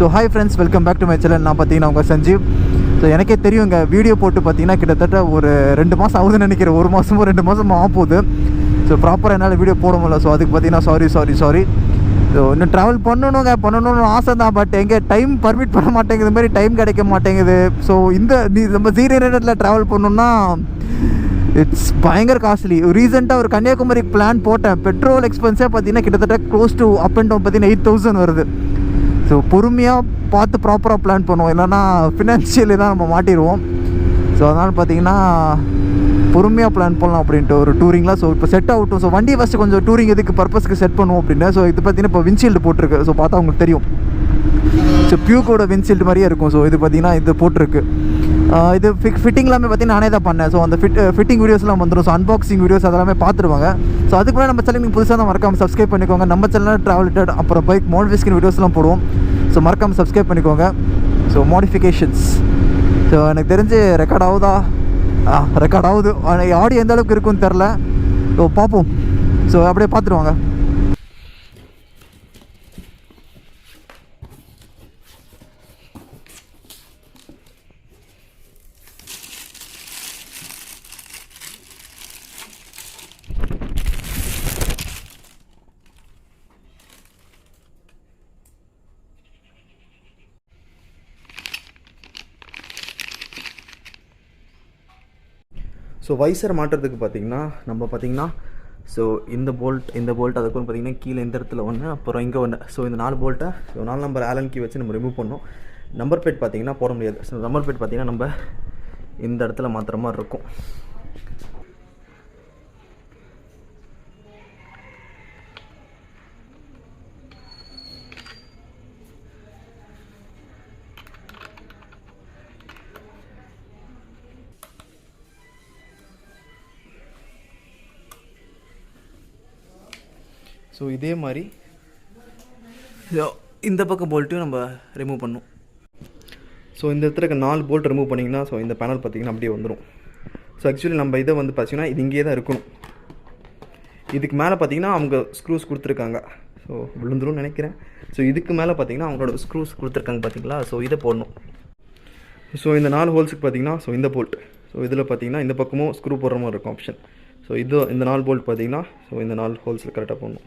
So hi friends, welcome back to my channel. நான் பார்த்தீங்கன்னா உங்கள் சஞ்சீவ். ஸோ எனக்கே தெரியுங்க, வீடியோ போட்டு பார்த்தீங்கன்னா கிட்டத்தட்ட ஒரு 2 மாதம் ஆகுதுன்னு நினைக்கிறேன். 1 மாதமோ 2 மாதம் ஆகுது. ஸோ ப்ராப்பராக என்னால் வீடியோ போட முடியல. ஸோ அதுக்கு பார்த்தீங்கன்னா சாரி. ஸோ இன்னும் ட்ராவல் பண்ணணும்னு ஆசை தான். பட் எங்கே டைம் பர்மிட் பண்ண மாட்டேங்குது, இது மாதிரி டைம் கிடைக்க மாட்டேங்குது. ஸோ நம்ம ஜீரோ ட்ராவல் பண்ணணும்னா இட்ஸ் பயங்கர காஸ்ட்லி. ரீசெண்டாக ஒரு கன்னியாகுமரிக்கு பிளான் போட்டேன். பெட்ரோல் எக்ஸ்பென்ஸே பார்த்தீங்கன்னா கிட்டத்தட்ட close to up and down பார்த்தீங்கன்னா 8,000 வருது. ஸோ பொறுமையாக பார்த்து ப்ராப்பராக பிளான் பண்ணுவோம், இல்லைன்னா ஃபினான்ஷியலி தான் நம்ம மாட்டிடுவோம். ஸோ அதனால் பார்த்தீங்கன்னா பொறுமையாக பிளான் பண்ணலாம் அப்படின்ட்டு ஒரு டூரிங்லாம். ஸோ இப்போ செட் ஆகட்டும். ஸோ வண்டியை ஃபஸ்ட்டு கொஞ்சம் டூரிங் எதுக்கு பர்பஸ்க்கு செட் பண்ணுவோம் அப்படின்னு. ஸோ இது பார்த்தீங்கன்னா இப்போ விண்ட்ஷீல்டு போட்டிருக்கு. ஸோ பார்த்தா உங்களுக்கு தெரியும். ஸோ பியூக்கோட விண்ட்ஷீல்டு மாதிரியே இருக்கும். ஸோ இது பார்த்தீங்கன்னா இது போட்டிருக்கு. இது ஃபிட்டிங் எல்லாமே பார்த்தீங்கன்னா நானே தான் பண்ணேன். ஸோ அந்த ஃபிட்டிங் வீடியோஸ்லாம் வந்துடும். ஸோ அன்பாக்சிங் வீடியோஸ் அதெல்லாமே பார்த்துருவாங்க. ஸோ அதுக்கு முன்னாடி நம்ம சேனல் நீங்கள் புதுசாக தான் மறக்காமல் சப்ஸ்கிரைப் பண்ணிக்கோங்க. நம்ம சேனலில் ட்ராவல் அப்புறம் பைக் மாடிஃபிகேஷன் வீடியோஸ்லாம் போடுவோம். ஸோ மறக்காமல் சப்ஸ்கிரைப் பண்ணிக்கோங்க. ஸோ மாடிஃபிகேஷன்ஸ் ஸோ எனக்கு தெரிஞ்சு ரெக்கார்ட் ஆகுது. ஆடியோ எந்த அளவுக்கு இருக்குன்னு தெரில. ஸோ பார்ப்போம். ஸோ அப்படியே பார்த்துருவாங்க. ஸோ வைசர் மாட்டுறதுக்கு பார்த்தீங்கன்னா ஸோ இந்த போல்ட் அதுக்கும் பார்த்தீங்கன்னா கீழே இந்த இடத்துல ஒன்று, அப்புறம் இங்கே ஒன்று. ஸோ இந்த 4 போல்ட்டை 4 நம்பர் ஆலன் கீ வச்சு நம்ம ரிமூவ் பண்ணோம். நம்பர் பிளேட் பார்த்தீங்கன்னா போட முடியாது. ஸோ நம்பர் பிளேட் பார்த்தீங்கன்னா நம்ம இந்த இடத்துல மாற்றுற மாதிரி இருக்கும். ஸோ இதே மாதிரி இந்த பக்கம் போல்ட்டையும் நம்ம ரிமூவ் பண்ணணும். ஸோ இந்த இடத்துல 4 போல்ட் ரிமூவ் பண்ணிங்கன்னா ஸோ இந்த பேனல் பார்த்திங்கன்னா அப்படியே வந்துடும். ஸோ ஆக்சுவலி நம்ம இதை வந்து பார்த்திங்கன்னா இது இங்கேயே தான் இருக்கணும். இதுக்கு மேலே பார்த்திங்கன்னா அவங்க ஸ்க்ரூஸ் கொடுத்துருக்காங்க. ஸோ விழுந்துரும்னு நினைக்கிறேன். ஸோ இதுக்கு மேலே பார்த்திங்கன்னா அவங்களோட ஸ்க்ரூஸ் கொடுத்துருக்காங்க பார்த்திங்களா. ஸோ இதை போடணும். ஸோ இந்த 4 ஹோல்ஸுக்கு பார்த்திங்கன்னா ஸோ இந்த போல்ட். ஸோ இதில் பார்த்திங்கன்னா இந்த பக்கமும் ஸ்க்ரூ போடுற மாதிரி இருக்கும் ஆப்ஷன். ஸோ இந்த 4 போல்ட் பார்த்திங்கன்னா ஸோ இந்த 4 ஹோல்ஸில் கரெக்டாக போடணும்.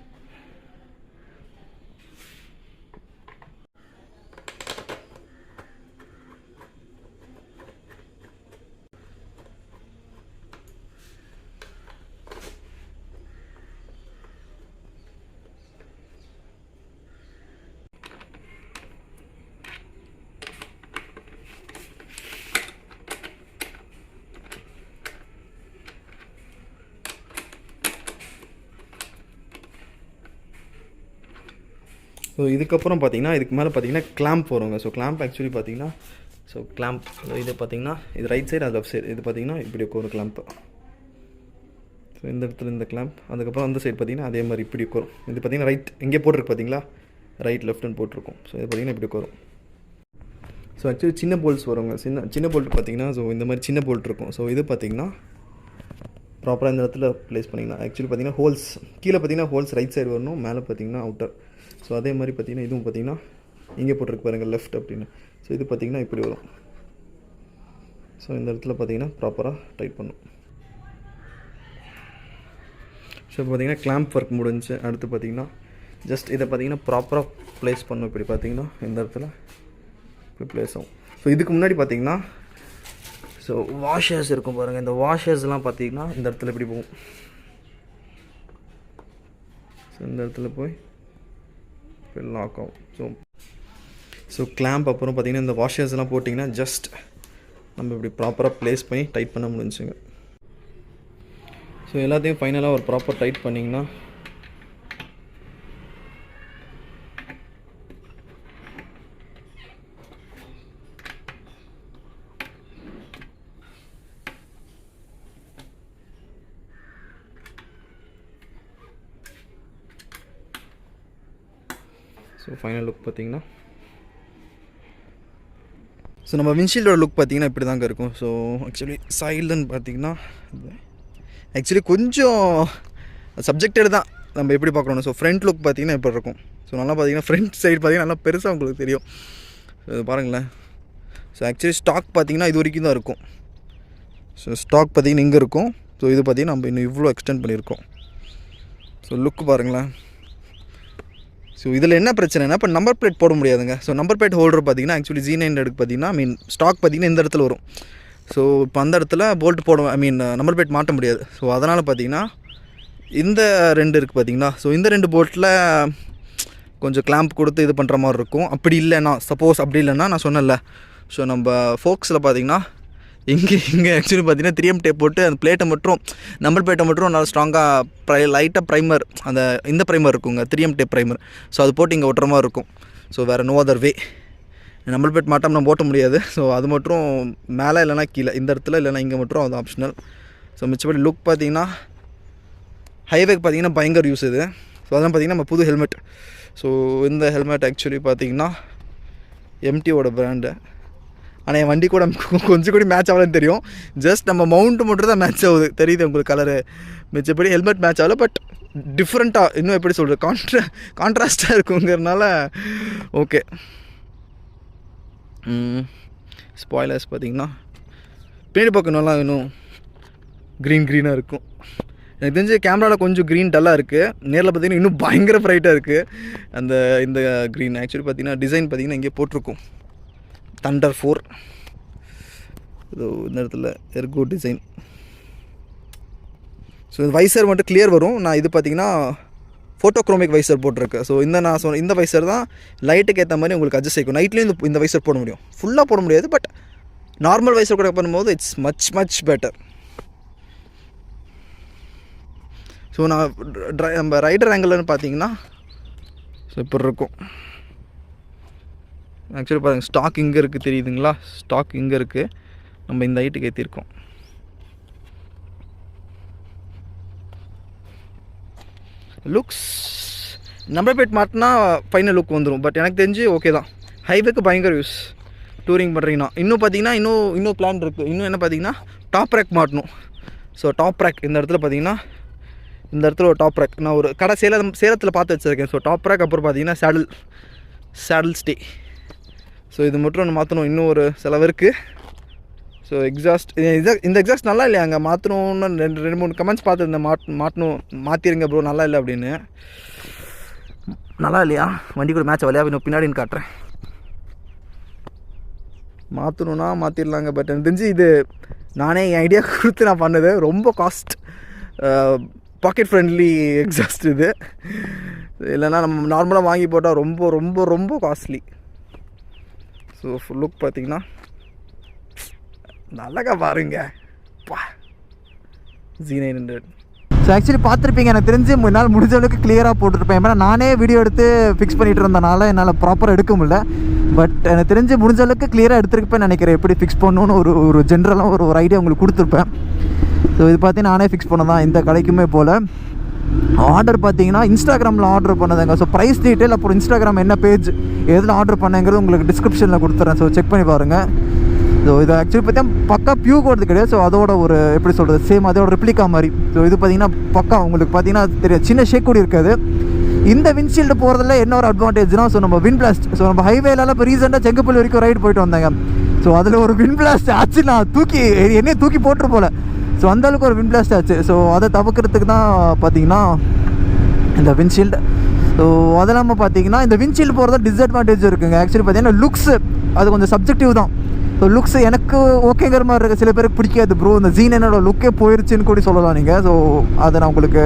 ஸோ இதுக்கப்புறம் பார்த்திங்கன்னா இதுக்கு மேலே பார்த்திங்கன்னா கிளாம்ப் வருங்க. ஸோ கிளாம்ப் ஆக்சுவலி பார்த்திங்கன்னா ஸோ கிளாம்ப் இது பார்த்திங்கன்னா இது ரைட் சைடு அது லெஃப்ட் சைடு. இது பார்த்திங்கன்னா இப்படி ஒரு கிளாம்ப்பு. ஸோ இந்த இடத்துல இந்த கிளாம்ப். அதுக்கப்புறம் அந்த சைடு பார்த்திங்கன்னா அதே மாதிரி இப்படி வரும். இது பார்த்திங்கன்னா ரைட் எங்கே போட்டிருக்கு பார்த்திங்களா, ரைட் லெஃப்ட்னு போட்டிருக்கும். ஸோ இது பார்த்திங்கன்னா இப்படி வரும். ஸோ ஆக்சுவலி சின்ன போல்ட்ஸ் வருங்க. சின்ன போல்ட் பார்த்திங்கன்னா ஸோ இந்த மாதிரி சின்ன போல்ட் இருக்கும். ஸோ இது பார்த்திங்கன்னா ப்ராப்பராக இந்த இடத்துல ப்ளேஸ் பண்ணிங்கன்னா ஆக்சுவலி பார்த்திங்கன்னா ஹோல்ஸ் கீழே பார்த்திங்கன்னா ஹோல்ஸ் ரைட் சைடு வரணும், மேலே பார்த்திங்கன்னா அவுட்டர். ஸோ அதே மாதிரி பார்த்திங்கன்னா இதுவும் பார்த்திங்கன்னா இங்கே போட்டிருக்கு பாருங்கள் லெஃப்ட் அப்படின்னு. ஸோ இது பார்த்திங்கன்னா இப்படி வரும். ஸோ இந்த இடத்துல பார்த்திங்கன்னா ப்ராப்பராக டைட் பண்ணும். ஸோ பார்த்திங்கன்னா கிளாம்ப் ஒர்க் முடிஞ்சு. அடுத்து பார்த்திங்கன்னா ஜஸ்ட் இதை பார்த்திங்கன்னா ப்ராப்பராக ப்ளேஸ் பண்ணும். இப்படி பார்த்திங்கன்னா இந்த இடத்துல இப்படி ப்ளேஸ் ஆகும். ஸோ இதுக்கு முன்னாடி பார்த்திங்கன்னா ஸோ வாஷர்ஸ் இருக்கும் பாருங்கள். இந்த வாஷர்ஸ்லாம் பார்த்திங்கன்னா இந்த இடத்துல இப்படி போகும். ஸோ இந்த இடத்துல போய் லாக் ஆகும். ஸோ கிளாம்ப் அப்புறம் பார்த்திங்கன்னா இந்த வாஷர்ஸ்லாம் போட்டிங்கன்னா ஜஸ்ட் நம்ம இப்படி ப்ராப்பராக ப்ளேஸ் பண்ணி டைட் பண்ண முடிஞ்சுங்க. ஸோ எல்லாத்தையும் ஃபைனலாக ஒரு ப்ராப்பர் டைட் பண்ணிங்கன்னா ஸோ ஃபைனல் லுக் பார்த்திங்கன்னா ஸோ நம்ம விண்ட்ஷீல்டோட லுக் பார்த்திங்கன்னா இப்படி தாங்க இருக்கும். ஸோ ஆக்சுவலி சைடுன்னு பார்த்திங்கன்னா ஆக்சுவலி கொஞ்சம் சப்ஜெக்டட் தான். நம்ம எப்படி பார்க்கணும். ஸோ ஃப்ரண்ட் லுக் பார்த்திங்கன்னா எப்படி இருக்கும். ஸோ நல்லா பார்த்திங்கன்னா ஃப்ரண்ட் சைடு பார்த்திங்கன்னா நல்லா பெருசாக உங்களுக்கு தெரியும். ஸோ இது பாருங்களேன். ஸோ ஆக்சுவலி ஸ்டாக் பார்த்திங்கன்னா இது வரைக்கும் தான் இருக்கும். ஸோ ஸ்டாக் பார்த்திங்கன்னா இங்கே இருக்கும். ஸோ இது பார்த்திங்கன்னா நம்ம இன்னும் இவ்வளோ எக்ஸ்டெண்ட் பண்ணியிருக்கோம். ஸோ லுக்கு பாருங்களேன். ஸோ இதில் என்ன பிரச்சனைனா இப்போ நம்பர் பிளேட் போட முடியாதுங்க. ஸோ நம்பர் பிளேட் ஹோல்டர் பார்த்திங்கன்னா ஆக்சுவலி Z900 பார்த்திங்கன்னா ஸ்டாக் பார்த்திங்கன்னா இந்த இடத்துல வரும். ஸோ இப்போ அந்த இடத்துல போல்ட் போட நம்பர் பிளேட் மாட்ட முடியாது. ஸோ அதனால் பார்த்திங்கன்னா இந்த 2 இருக்குது பார்த்திங்கன்னா. ஸோ இந்த 2 போல்ட்டில் கொஞ்சம் கிளாம்ப் கொடுத்து இது பண்ணுற மாதிரி இருக்கும். அப்படி இல்லைன்னா சப்போஸ் அப்படி இல்லைன்னா நான் சொன்னேன்ல. ஸோ நம்ம ஃபோக்ஸில் பார்த்திங்கன்னா இங்கே ஆக்சுவலி பார்த்திங்கன்னா 3M டேப் போட்டு அந்த பிளேட்டை மட்டும் நம்பர் பிளேட்டை மட்டும் நல்லா ஸ்ட்ராங்காக லைட்டாக ப்ரைமர் இந்த ப்ரைமர் இருக்குங்க 3M டேப் ப்ரைமர். ஸோ அது போட்டு இங்கே ஒட்டுற மாதிரி இருக்கும். ஸோ வேறு no other way. Number plate மாட்டாமல் நம்ம ஓட்ட முடியாது. ஸோ அது மட்டும் மேலே இல்லைனா கீழே இந்த இடத்துல இல்லைனா இங்கே மட்டும் அது ஆப்ஷனல். ஸோ மிச்சப்படி லுக் பார்த்திங்கன்னா ஹைவேக்கு பார்த்திங்கன்னா பயங்கர யூஸ் இது. ஸோ அதெல்லாம் பார்த்திங்கன்னா நம்ம புது ஹெல்மெட். ஸோ இந்த ஹெல்மெட் ஆக்சுவலி பார்த்திங்கன்னா MTயோட பிராண்டு. ஆனால் என் வண்டி கூட கொஞ்சம் கூட மேட்ச் ஆகலன்னு தெரியும். ஜஸ்ட் நம்ம மவுண்ட்டு மட்டும் தான் மேட்ச் ஆகுது தெரியுது உங்களுக்கு கலரு. மிச்சப்படி ஹெல்மெட் மேட்ச் ஆகலை. பட் டிஃப்ரெண்ட்டாக இன்னும் எப்படி சொல்கிறது கான்ட்ராஸ்ட்டாக இருக்குங்கிறதுனால ஓகே. ஸ்பாய்லர்ஸ் பார்த்திங்கன்னா பின்னாடி பக்கம் நல்லா இன்னும் க்ரீனாக இருக்கும். எனக்கு தெரிஞ்சு கேமராவில் கொஞ்சம் க்ரீன் டல்லாக இருக்குது. நேரில் பார்த்திங்கன்னா இன்னும் பயங்கர ப்ரைட்டாக இருக்குது இந்த க்ரீன். ஆக்சுவலி பார்த்திங்கன்னா டிசைன் பார்த்திங்கன்னா இங்கே போட்டிருக்கும் Thunder 4. ஸோ இந்த இடத்துல எர்கோ டிசைன். ஸோ இது வைசர் மட்டும் கிளியர் வரும். நான் இது பார்த்திங்கன்னா ஃபோட்டோக்ரோமிக் வைசர் போட்டிருக்கேன். ஸோ நான் சொன்ன இந்த வைசர் தான் லைட்டுக்கு ஏற்ற மாதிரி உங்களுக்கு அட்ஜஸ்ட் ஆகிக்கும். நைட்லேயும் இந்த வைசர் போட முடியும். ஃபுல்லாக போட முடியாது. பட் நார்மல் வைசர் கூட பண்ணும்போது இட்ஸ் மச் பெட்டர். ஸோ நம்ம ரைடர் ஆங்கிள்னு பார்த்தீங்கன்னா ஸோ இப்படி இருக்கும். ஆக்சுவலி பாருங்கள் ஸ்டாக் இங்கே இருக்குது தெரியுதுங்களா. ஸ்டாக் இங்கே இருக்குது. நம்ம இந்த ஹைட்டுக்கு ஏற்றிருக்கோம். லுக்ஸ் நம்பர் பிளேட் மாட்டினா ஃபைனல் லுக் வந்துடும். பட் எனக்கு தெரிஞ்சு ஓகே தான். ஹைவேக்கு பயங்கர யூஸ். டூரிங் பண்ணுறீங்கன்னா இன்னும் பார்த்தீங்கன்னா இன்னும் பிளான் இருக்குது. இன்னும் என்ன பார்த்தீங்கன்னா டாப் ரேக் மாட்டணும். ஸோ டாப் ரேக் இந்த இடத்துல பார்த்தீங்கன்னா இந்த இடத்துல ஒரு டாப் ரேக் நான் ஒரு கடை சேலத்தில் பார்த்து வச்சுருக்கேன். ஸோ டாப் ரேக் அப்புறம் பார்த்தீங்கன்னா சேடில் ஸ்டே. ஸோ இது மட்டும் ஒன்று மாற்றணும். இன்னும் ஒரு செலவு இருக்குது. ஸோ இந்த எக்ஸாஸ்ட் நல்லா இல்லையா அங்கே மாற்றணும்னு 2-3 கமெண்ட்ஸ் பார்த்துருந்தேன். மாற்றிருங்க ப்ரோ நல்லா இல்லை அப்படின்னு. நல்லா இல்லையா வண்டி கூட மேட்ச் வலையா இன்னும் பின்னாடின்னு காட்டுறேன். மாற்றணுன்னா மாற்றிடலாங்க. பட் எனக்கு தெரிஞ்சு இது நானே என் ஐடியா கொடுத்து நான் பண்ணது. ரொம்ப காஸ்ட் பாக்கெட் ஃப்ரெண்ட்லி எக்ஸாஸ்ட் இது. இல்லைன்னா நம்ம நார்மலாக வாங்கி போட்டால் ரொம்ப ரொம்ப ரொம்ப காஸ்ட்லி. ஸோ ஃபுல் லுக் பார்த்திங்கன்னா நல்லாக்கா பாருங்க Z900. ஸோ ஆக்சுவலி பார்த்துருப்பீங்க. எனக்கு தெரிஞ்சு என்னால் முடிஞ்ச அளவுக்கு கிளியராக போட்டுருப்பேன். ஏன்னா நானே வீடியோ எடுத்து ஃபிக்ஸ் பண்ணிகிட்டு இருந்தனால என்னால் ப்ராப்பராக எடுக்க முடியல. பட் எனக்கு தெரிஞ்சு முடிஞ்ச அளவுக்கு கிளியராக எடுத்துருப்பேன் நினைக்கிறேன். எப்படி ஃபிக்ஸ் பண்ணணுன்னு ஒரு ஜென்ரலாக ஒரு ஐடியா உங்களுக்கு கொடுத்துருப்பேன். ஸோ இது பார்த்தீங்கன்னா நானே ஃபிக்ஸ் பண்ண தான். இந்த கடைக்குமே போல் ஆர்டர் பார்த்தீங்கன்னா இன்ஸ்டாகிராமில் ஆர்டர் பண்ணதுங்க. ஸோ ப்ரைஸ் டீட்டெயில் அப்புறம் இன்ஸ்டாகிராம் என்ன பேஜ் எதில் ஆர்டர் பண்ணேங்கிறது உங்களுக்கு டிஸ்கிரிப்ஷனில் கொடுத்துறேன். ஸோ செக் பண்ணி பாருங்கள். ஸோ இது ஆக்சுவலி பார்த்தீங்கன்னா பக்கா பியூ கோடு கிடையாது. ஸோ அதோட ஒரு எப்படி சொல்கிறது சேம் அதோட ரிப்ளிகா மாதிரி. ஸோ இது பார்த்தீங்கன்னா பக்கா உங்களுக்கு பார்த்தீங்கன்னா தெரியாது சின்ன ஷேக் கூட இருக்காது. இந்த விண்ட்ஷீல்டு போகிறதுல என்ன ஒரு அட்வான்டேஜ்னா ஸோ நம்ம விண்ட் பிளாஸ்ட். ஸோ நம்ம ஹைவேலலாம் இப்போ ரீசெண்டாக செங்கப்பள்ளி வரைக்கும் ரைடு போயிட்டு வந்தாங்க. ஸோ அதில் ஒரு விண்ட் பிளாஸ்ட் ஆச்சு. நான் என்னையே தூக்கி போட்டுரு போல். ஸோ அந்தளவுக்கு ஒரு விண்ட் பிளாஸ்ட் ஆச்சு. ஸோ அதை தவிர்க்கிறதுக்கு தான் பார்த்தீங்கன்னா இந்த விண்ட்ஷீல்டு. ஸோ அது இல்லாமல் பார்த்தீங்கன்னா இந்த விண்ட்ஷீல்டு போகிறத டிஸ்அட்வான்டேஜ் இருக்குங்க. ஆக்சுவலி பார்த்தீங்கன்னா லுக்ஸு அது கொஞ்சம் சப்ஜெக்டிவ் தான். ஸோ லுக்ஸ் எனக்கு ஓகேங்கிற மாதிரி இருக்குது. சில பேருக்கு பிடிக்காது ப்ரோ இந்த Z900 லுக்கே போயிடுச்சுன்னு கூட சொல்லலாம் நீங்கள். ஸோ அதை நான் உங்களுக்கு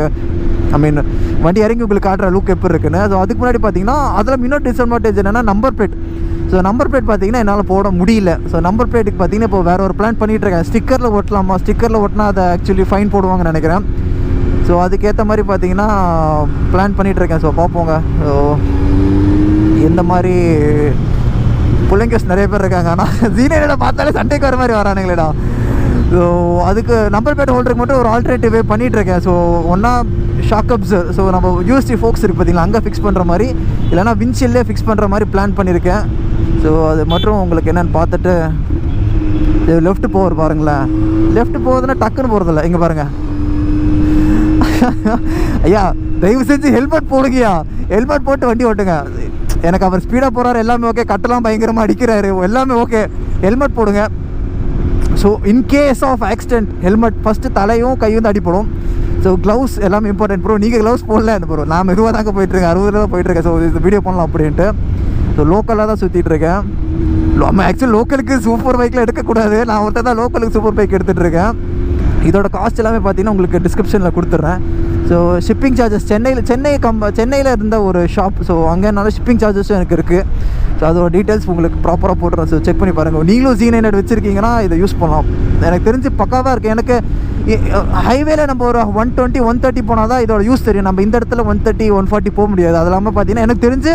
வண்டி இறங்கி உங்களுக்கு காட்டுற லுக் எப்படி இருக்குன்னு. ஸோ அதுக்கு முன்னாடி பார்த்தீங்கன்னா அதில் இன்னொரு டிஸ்அட்வான்டேஜ் என்னென்னா number plate. So number plate பார்த்தீங்கன்னா என்னால் போட முடியல. ஸோ நம்பர் பிளேட்டுக்கு பார்த்தீங்கன்னா இப்போ வேறு ஒரு பிளான் பண்ணிகிட்ருக்கேன். ஸ்டிக்கரில் ஒட்டலாமா? ஸ்டிக்கரில் ஒட்டினா அதை ஆக்சுவலி ஃபைன் போடுவாங்கன்னு நினைக்கிறேன். ஸோ அதுக்கேற்ற மாதிரி பார்த்தீங்கன்னா பிளான் பண்ணிகிட்ருக்கேன். ஸோ பார்ப்போங்க. ஸோ எந்த மாதிரி பிள்ளைங்கஸ் நிறைய பேர் இருக்காங்க. ஆனால் Z900 பார்த்தாலே சண்டைக்கு வர மாதிரி வரானுங்களேடா. ஸோ அதுக்கு நம்பர் பிளேட் ஹோல்டருக்கு மட்டும் ஒரு ஆல்டர்னேட்டிவே பண்ணிகிட்ருக்கேன். ஸோ ஒன்றா ஷாக் அப்சர் ஸோ நம்ம யூஎஸ்டி ஃபோக்ஸ் இருக்குது பார்த்தீங்களா அங்கே ஃபிக்ஸ் பண்ணுற மாதிரி இல்லைனா விண்ட்ஷீல்டே ஃபிக்ஸ் பண்ணுற மாதிரி பிளான் பண்ணியிருக்கேன். ஸோ அது மட்டும் உங்களுக்கு என்னென்னு பார்த்துட்டு லெஃப்ட் போகிற பாருங்களேன். லெஃப்ட் போகுதுன்னா டக்குன்னு போகிறதில்ல. இங்கே பாருங்கள் ஐயா தயவு செஞ்சு ஹெல்மெட் போடுங்கயா, ஹெல்மெட் போட்டு வண்டி ஓட்டுங்க. எனக்கு அவர் ஸ்பீடாக போகிறாரு, எல்லாமே ஓகே, கட்டெல்லாம் பயங்கரமாக அடிக்கிறாரு, எல்லாமே ஓகே, ஹெல்மெட் போடுங்க. So in case of accident helmet first தலையும் கையும் தான் அடிப்படும். ஸோ க்ளவுஸ் எல்லாமே இம்பார்ட்டன்ட் ப்ரோ. நீங்கள் க்ளவுஸ் போடல அந்த ப்ரோ, நான் மெதுவாக தாங்க போயிட்டுருக்கேன், 60 தான் போயிட்டுருக்கேன். ஸோ இது வீடியோ பண்ணலாம் அப்படின்ட்டு. ஸோ லோக்கலாக தான் சுற்றிட்டு இருக்கேன். நம்ம ஆக்சுவலி லோக்கலுக்கு சூப்பர் பைக்கில் எடுக்கக்கூடாது, நான் ஒருத்தர் தான் லோக்கலுக்கு சூப்பர் பைக் எடுத்துகிட்டு இருக்கேன். இதோட காஸ்ட் எல்லாமே பார்த்தீங்கன்னா உங்களுக்கு டிஸ்கிரிப்ஷனில் கொடுத்துட்றேன். ஸோ ஷிப்பிங் சார்ஜஸ் சென்னையில் இருந்த ஒரு ஷாப், ஸோ அங்கேனால ஷிப்பிங் சார்ஜஸும் எனக்கு இருக்குது. ஸோ அதோட டீட்டெயில்ஸ் உங்களுக்கு ப்ராப்பராக போட்டுறேன். ஸோ செக் பண்ணி பாருங்கள். நீங்களும் Z9 வச்சுருக்கீங்கன்னா இதை யூஸ் பண்ணலாம். எனக்கு தெரிஞ்சு பக்காவாக இருக்குது. எனக்கு ஹைவேல நம்ம ஒரு 120 130 போனால் தான் இதோட யூஸ் தெரியும். நம்ம இந்த இடத்துல 130 140 போக முடியாது. அது இல்லாமல் பார்த்தீங்கன்னா எனக்கு தெரிஞ்சு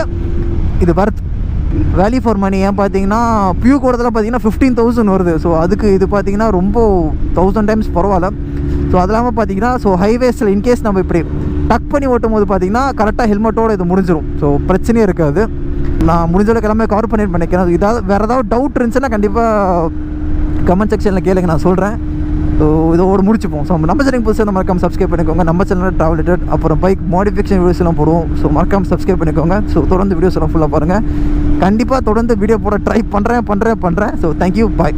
இது வேல்யூ ஃபார் மணி. ஏன் பார்த்தீங்கன்னா பியூ கூடதெல்லாம் பார்த்தீங்கன்னா 15,000 வருது. ஸோ அதுக்கு இது பார்த்தீங்கன்னா ரொம்ப 1000 டைம்ஸ் பரவாயில்ல. ஸோ அது இல்லாமல் பார்த்தீங்கன்னா ஸோ ஹைவேஸில் இன்கேஸ் நம்ம இப்படி டக் பண்ணி ஓட்டும் போது பார்த்தீங்கன்னா கரெக்டாக ஹெல்மெட்டோடு இது முடிஞ்சிடும். ஸோ பிரச்சனையே இருக்காது. நான் முடிஞ்சளவுக்கு எல்லாமே கவர் பண்ணிக்கிறேன். வேறு ஏதாவது டவுட் இருந்துச்சுன்னா கண்டிப்பாக கமெண்ட் செக்ஷனில் கேளுங்க, நான் சொல்கிறேன். ஸோ இதோடு முடிச்சுப்போம். ஸோ நம்ம சேனல் புதுசாக மறக்காமல் சப்ஸ்கிரைப் பண்ணிக்கோங்க. நம்ம சேனலில் ட்ராவல் அப்புறம் பைக் மாடிஃபிகேஷன் வீடியோஸ் எல்லாம் போடுவோம். ஸோ மறக்காமல் சப்ஸ்கிரைப் பண்ணிக்கோங்க. ஸோ தொடர்ந்து வீடியோஸ் எல்லாம் ஃபுல்லாக பாருங்கள். கண்டிப்பாக தொடர்ந்து வீடியோ போட ட்ரை பண்ணுறேன். ஸோ தேங்க்யூ, பாய்.